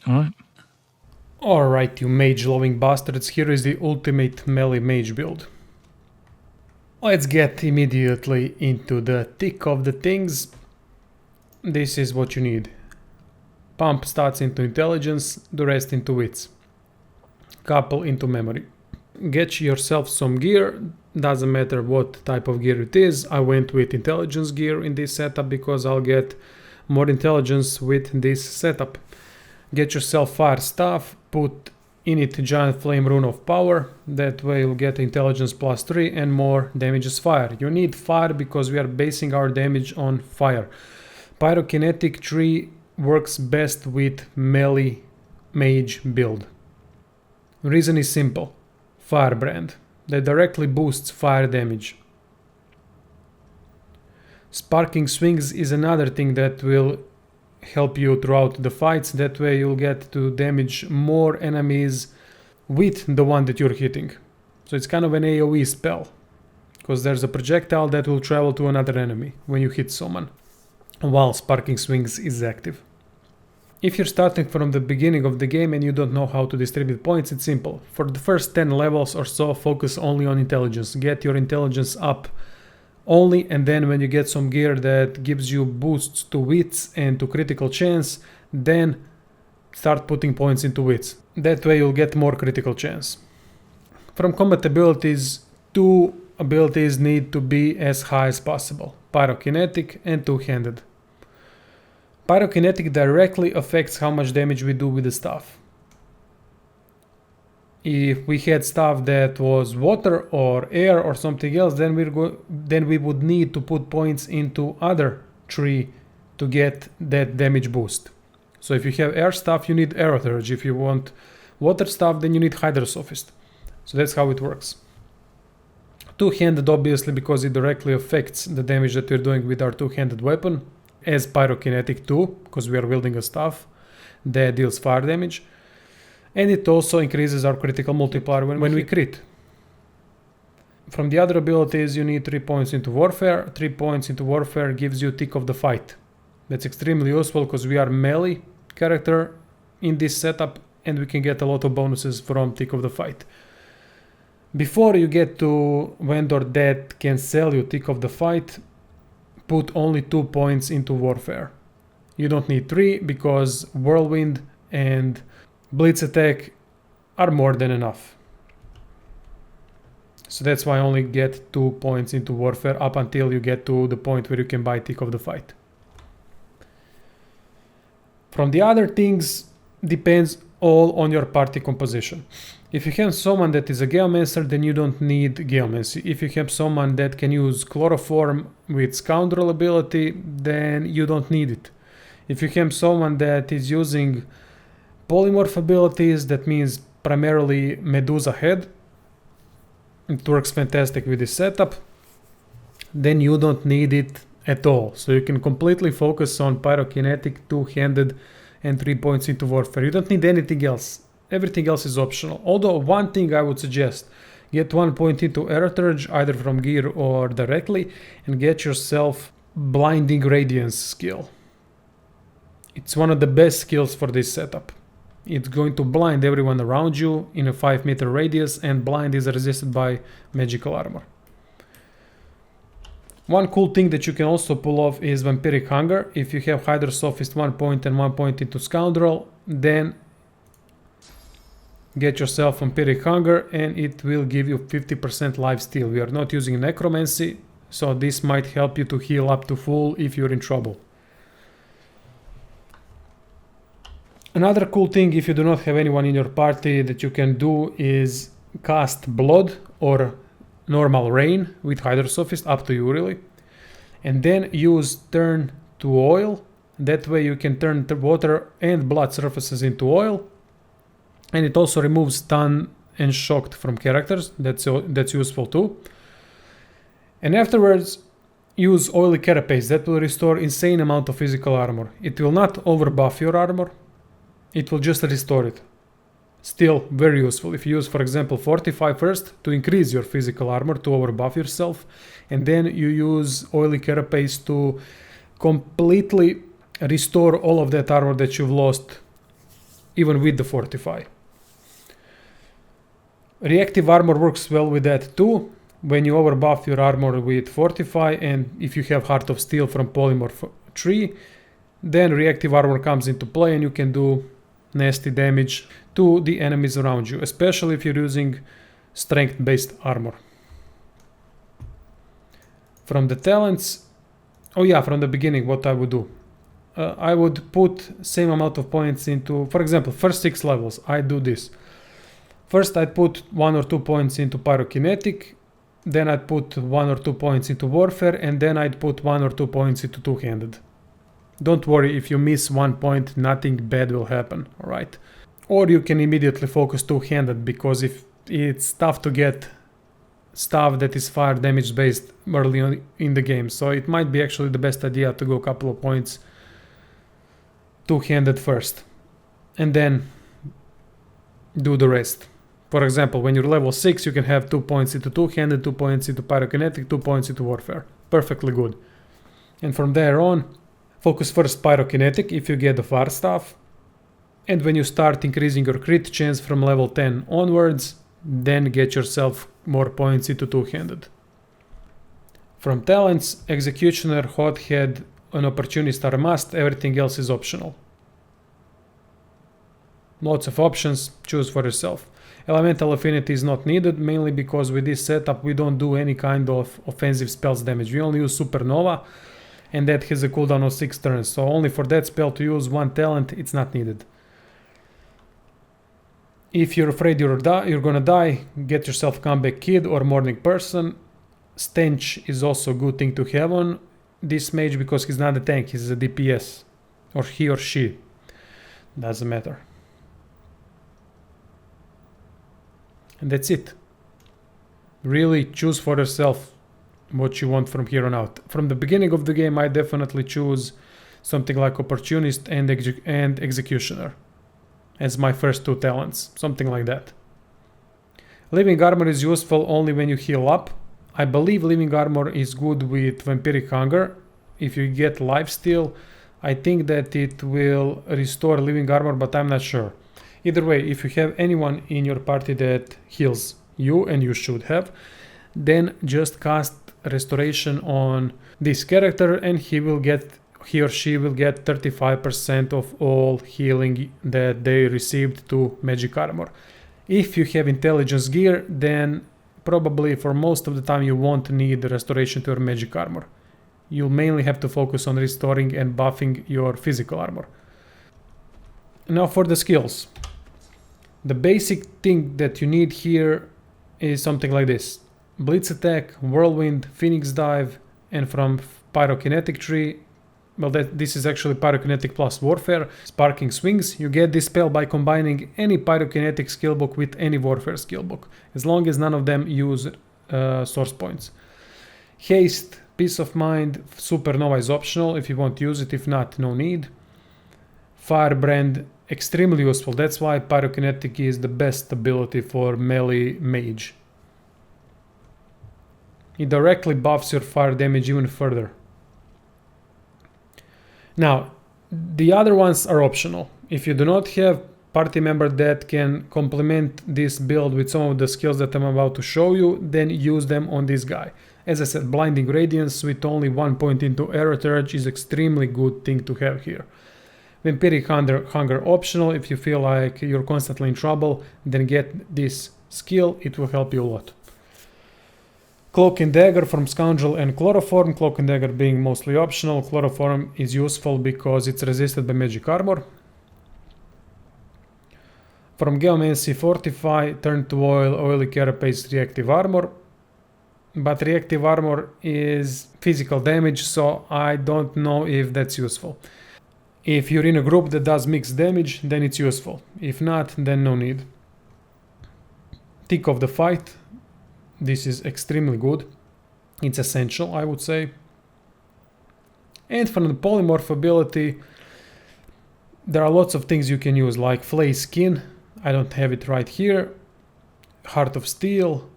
Alright. Alright, you mage-loving bastards, here is the ultimate melee mage build. Let's get immediately into the thick of the things. This is what you need. Pump stats into intelligence, the rest into wits. Couple into memory. Get yourself some gear, doesn't matter what type of gear it is. I went with intelligence gear in this setup because I'll get more intelligence with this setup. Get yourself fire staff, put in it giant flame rune of power, that way you'll get intelligence +3 and more damage as fire. You need fire because we are basing our damage on fire. Pyrokinetic tree works best with melee mage build. Reason is simple. Firebrand. That directly boosts fire damage. Sparking swings is another thing that will help you throughout the fights. That way you'll get to damage more enemies with the one that you're hitting. So it's kind of an AoE spell. Because there's a projectile that will travel to another enemy when you hit someone, while Sparking Swings is active. If you're starting from the beginning of the game and you don't know how to distribute points, it's simple. For the first 10 levels or so, focus only on intelligence. Get your intelligence up only, and then when you get some gear that gives you boosts to wits and to critical chance, then start putting points into wits. That way you'll get more critical chance. From combat abilities, 2 abilities need to be as high as possible. Pyrokinetic and two-handed. Pyrokinetic directly affects how much damage we do with the staff. If we had stuff that was water or air or something else, then we would need to put points into other tree to get that damage boost. So if you have air stuff, you need Aerotheurge. If you want water stuff, then you need Hydrosophist. So that's how it works. Two-handed, obviously, because it directly affects the damage that we're doing with our two-handed weapon, as pyrokinetic too, because we are wielding a staff that deals fire damage. And it also increases our critical multiplier when we crit. From the other abilities, you need 3 points into warfare. 3 points into warfare gives you tick of the fight. That's extremely useful because we are melee character in this setup and we can get a lot of bonuses from tick of the fight. Before you get to vendor that can sell you tick of the fight, put only 2 points into warfare. You don't need 3 because whirlwind and blitz attack are more than enough. So that's why I only get 2 points into warfare up until you get to the point where you can buy tick of the fight. From the other things, depends all on your party composition. If you have someone that is a Geomancer, then you don't need Geomancy. If you have someone that can use Chloroform with Scoundrel ability, then you don't need it. If you have someone that is using Polymorph abilities, that means primarily Medusa Head, it works fantastic with this setup, then you don't need it at all. So you can completely focus on Pyrokinetic, two-handed, and 3 points into warfare. You don't need anything else. Everything else is optional. Although one thing I would suggest, get 1 point into Aerotheurge, either from gear or directly, and get yourself Blinding Radiance skill. It's one of the best skills for this setup. It's going to blind everyone around you in a 5-meter radius, and blind is resisted by magical armor. One cool thing that you can also pull off is Vampiric Hunger. If you have Hydrosophist 1 point and 1 point into Scoundrel, then get yourself Vampiric Hunger and it will give you 50% lifesteal. We are not using Necromancy, so this might help you to heal up to full if you're in trouble. Another cool thing, if you do not have anyone in your party, that you can do is cast Blood or normal Rain with Hydrosophist, up to you really. And then use Turn to Oil. That way you can turn the water and blood surfaces into oil. And it also removes stun and shocked from characters. That's useful too. And afterwards, use Oily Carapace. That will restore insane amount of physical armor. It will not overbuff your armor. It will just restore it. Still very useful. If you use, for example, Fortify first to increase your physical armor, to overbuff yourself, and then you use Oily Carapace to completely restore all of that armor that you've lost even with the Fortify. Reactive armor works well with that too. When you overbuff your armor with Fortify, and if you have Heart of Steel from Polymorph tree, then reactive armor comes into play and you can do nasty damage to the enemies around you, especially if you're using strength-based armor. From the talents, oh yeah, from the beginning, what I would do. I would put same amount of points into, for example, first 6 levels, I do this. First I'd put 1 or 2 points into Pyrokinetic, then I'd put 1 or 2 points into Warfare, and then I'd put 1 or 2 points into Two-Handed. Don't worry, if you miss 1 point, nothing bad will happen, alright? Or you can immediately focus Two-Handed, because if it's tough to get stuff that is fire damage based early on in the game, so it might be actually the best idea to go a couple of points Two-Handed first, and then do the rest. For example, when you're level 6, you can have 2 points into Two-Handed, 2 points into Pyrokinetic, 2 points into Warfare. Perfectly good. And from there on, focus first Pyrokinetic if you get the fire stuff. And when you start increasing your crit chance from level 10 onwards, then get yourself more points into Two-Handed. From talents, Executioner, Hothead, and Opportunist are a must, everything else is optional. Lots of options, choose for yourself. Elemental Affinity is not needed, mainly because with this setup we don't do any kind of offensive spells damage. We only use Supernova, and that has a cooldown of 6 turns, so only for that spell to use 1 talent, it's not needed. If you're afraid you're gonna die, get yourself Comeback Kid or Morning Person. Stench is also a good thing to have on this mage because he's not a tank, he's a DPS. Or he or she. Doesn't matter. And that's it. Really choose for yourself what you want from here on out. From the beginning of the game, I definitely choose something like Opportunist and Executioner as my first 2 talents, something like that. Living Armor is useful only when you heal up. I believe Living Armor is good with Vampiric Hunger. If you get Lifesteal, I think that it will restore Living Armor, but I'm not sure. Either way, if you have anyone in your party that heals you, and you should have, then just cast Restoration on this character and he or she will get 35% of all healing that they received to magic armor. If you have intelligence gear, then probably for most of the time you won't need restoration to your magic armor. You'll mainly have to focus on restoring and buffing your physical armor. Now for the skills. The basic thing that you need here is something like this. Blitz Attack, Whirlwind, Phoenix Dive, and from Pyrokinetic tree, well, this is actually Pyrokinetic plus Warfare, Sparking Swings. You get this spell by combining any Pyrokinetic skillbook with any Warfare skillbook, as long as none of them use source points. Haste, Peace of Mind, Supernova is optional if you want to use it, if not, no need. Firebrand, extremely useful, that's why Pyrokinetic is the best ability for melee mage. It directly buffs your fire damage even further. Now, the other ones are optional. If you do not have party member that can complement this build with some of the skills that I'm about to show you, then use them on this guy. As I said, Blinding Radiance with only 1 point into Arrow Surge is extremely good thing to have here. Vampiric Hunger optional, if you feel like you're constantly in trouble, then get this skill, it will help you a lot. Cloak and Dagger from Scoundrel and Chloroform, Cloak and Dagger being mostly optional. Chloroform is useful because it's resisted by magic armor. From Geomancy, Fortify, Turn to Oil, Oily Carapace, Reactive Armor. But Reactive Armor is physical damage, so I don't know if that's useful. If you're in a group that does mixed damage, then it's useful. If not, then no need. Tick of the Fight. This is extremely good. It's essential, I would say. And from the polymorph ability, there are lots of things you can use, like Flay Skin. I don't have it right here. Heart of Steel,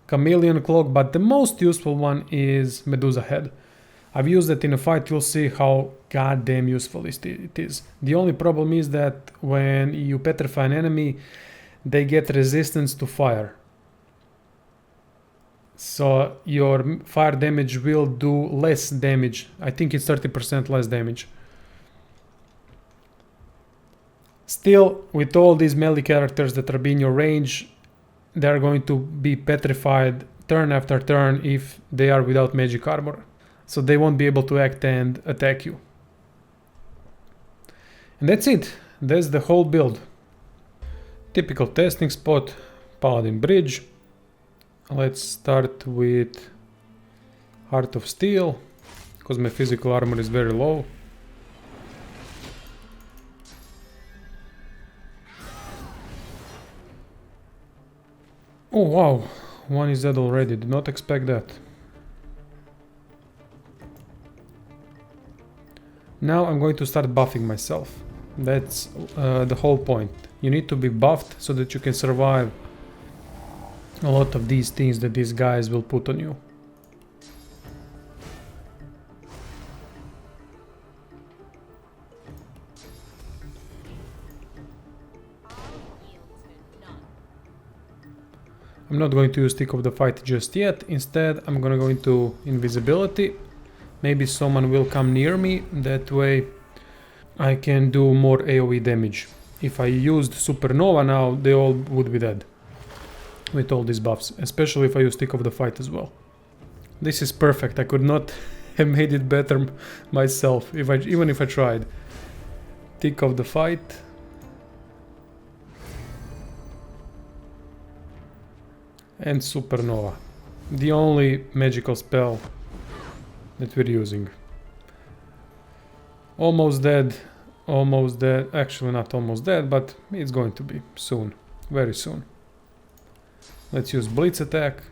Chameleon Cloak, but the most useful one is Medusa Head. I've used it in a fight, you'll see how goddamn useful it is. The only problem is that when you petrify an enemy, they get resistance to fire. So your fire damage will do less damage. I think it's 30% less damage. Still, with all these melee characters that are being your range, they're going to be petrified turn after turn if they are without magic armor. So they won't be able to act and attack you. And that's it. That's the whole build. Typical testing spot, Paladin Bridge. Let's start with Heart of Steel, because my physical armor is very low. Oh wow, one is dead already, did not expect that. Now I'm going to start buffing myself. That's the whole point. You need to be buffed so that you can survive a lot of these things that these guys will put on you. I'm not going to use Stick of the Fight just yet. Instead, I'm gonna go into Invisibility. Maybe someone will come near me. That way I can do more AoE damage. If I used Supernova now, they all would be dead. With all these buffs, especially if I use Stick of the Fight as well. This is perfect. I could not have made it better myself, even if I tried. Stick of the Fight. And Supernova. The only magical spell that we're using. Almost dead. Almost dead. Actually not almost dead, but it's going to be soon. Very soon. Let's use Blitz attack.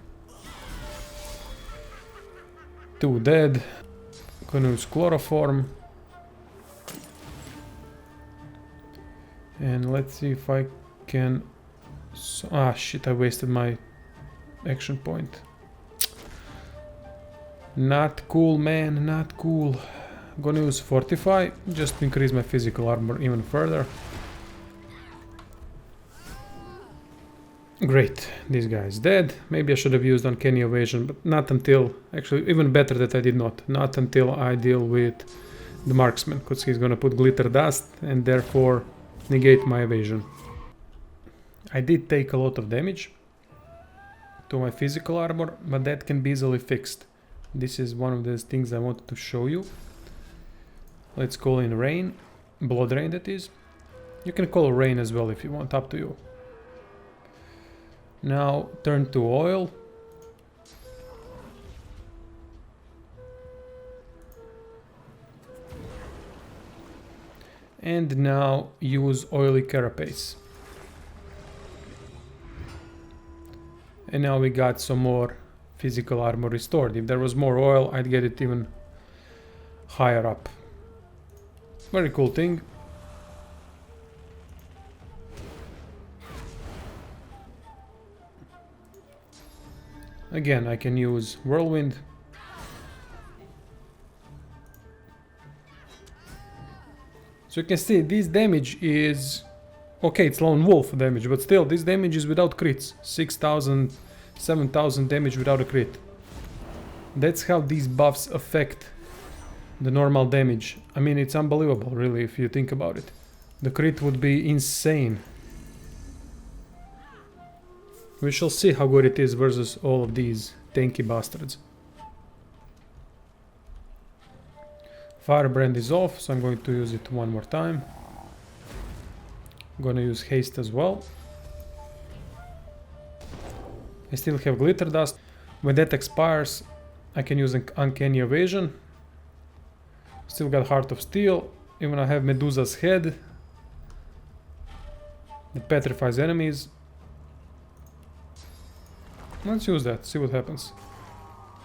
2 dead. Gonna use Chloroform. And let's see if I can... Ah shit, I wasted my action point. Not cool, man, not cool. Gonna use Fortify, just to increase my physical armor even further. Great, this guy is dead. Maybe I should have used Uncanny Evasion, but not until... Actually, even better that I did not. Not until I deal with the Marksman, because he's gonna put Glitter Dust and therefore negate my evasion. I did take a lot of damage to my physical armor, but that can be easily fixed. This is one of those things I wanted to show you. Let's call in Rain. Blood Rain, that is. You can call Rain as well if you want, up to you. Now turn to Oil. And now use Oily Carapace. And now we got some more physical armor restored. If there was more oil, I'd get it even higher up. Very cool thing. Again, I can use Whirlwind. So you can see this damage is... Okay, it's Lone Wolf damage, but still, this damage is without crits. 6,000, 7,000 damage without a crit. That's how these buffs affect the normal damage. I mean, it's unbelievable, really, if you think about it. The crit would be insane. We shall see how good it is versus all of these tanky bastards. Firebrand is off, so I'm going to use it one more time. Gonna use Haste as well. I still have Glitter Dust. When that expires, I can use Uncanny Evasion. Still got Heart of Steel. Even I have Medusa's Head. That petrifies enemies. Let's use that, see what happens.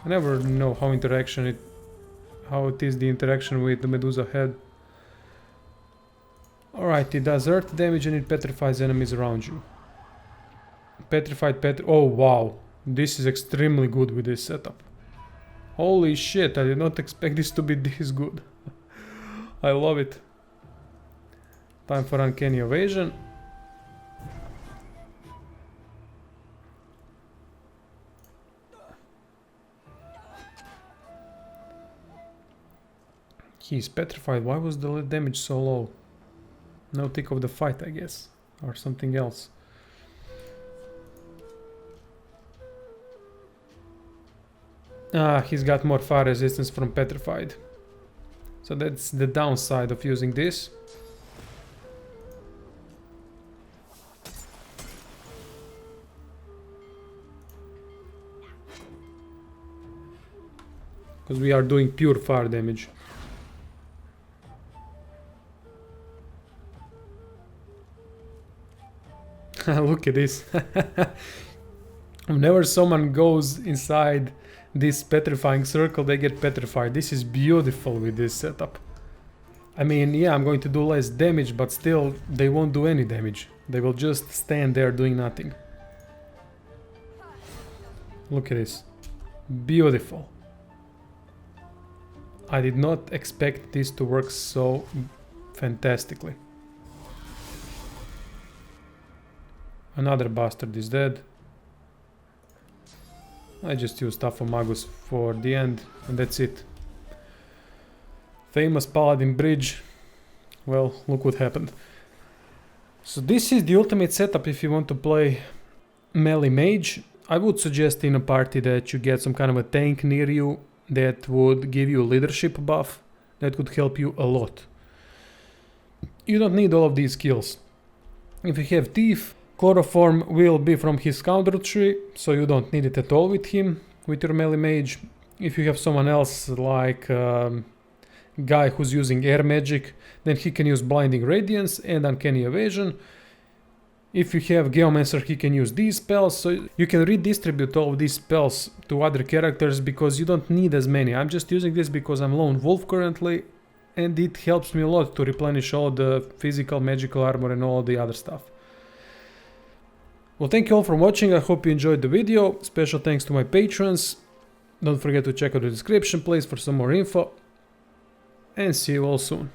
I never know how it is the interaction with the Medusa Head. Alright, it does earth damage and it petrifies enemies around you. Oh wow, this is extremely good with this setup. Holy shit, I did not expect this to be this good. I love it. Time for Uncanny Evasion. He's petrified. Why was the damage so low? No tick of the fight, I guess. Or something else. Ah, he's got more fire resistance from petrified. So that's the downside of using this. Because we are doing pure fire damage. Look at this. Whenever someone goes inside this petrifying circle, they get petrified. This is beautiful with this setup. I mean, yeah, I'm going to do less damage, but still, they won't do any damage. They will just stand there doing nothing. Look at this. Beautiful. I did not expect this to work so fantastically. Another bastard is dead. I just used Magus for the end, and that's it. Famous Paladin Bridge. Well, look what happened. So this is the ultimate setup if you want to play melee mage. I would suggest in a party that you get some kind of a tank near you that would give you a leadership buff. That could help you a lot. You don't need all of these skills. If you have Thief, Chloroform will be from his counter tree, so you don't need it at all with him, with your melee mage. If you have someone else like guy who's using air magic, then he can use Blinding Radiance and Uncanny Evasion. If you have Geomancer, he can use these spells, so you can redistribute all of these spells to other characters because you don't need as many. I'm just using this because I'm Lone Wolf currently, and it helps me a lot to replenish all the physical, magical armor and all the other stuff. Well, thank you all for watching. I hope you enjoyed the video. Special thanks to my patrons. Don't forget to check out the description, please, for some more info. And see you all soon.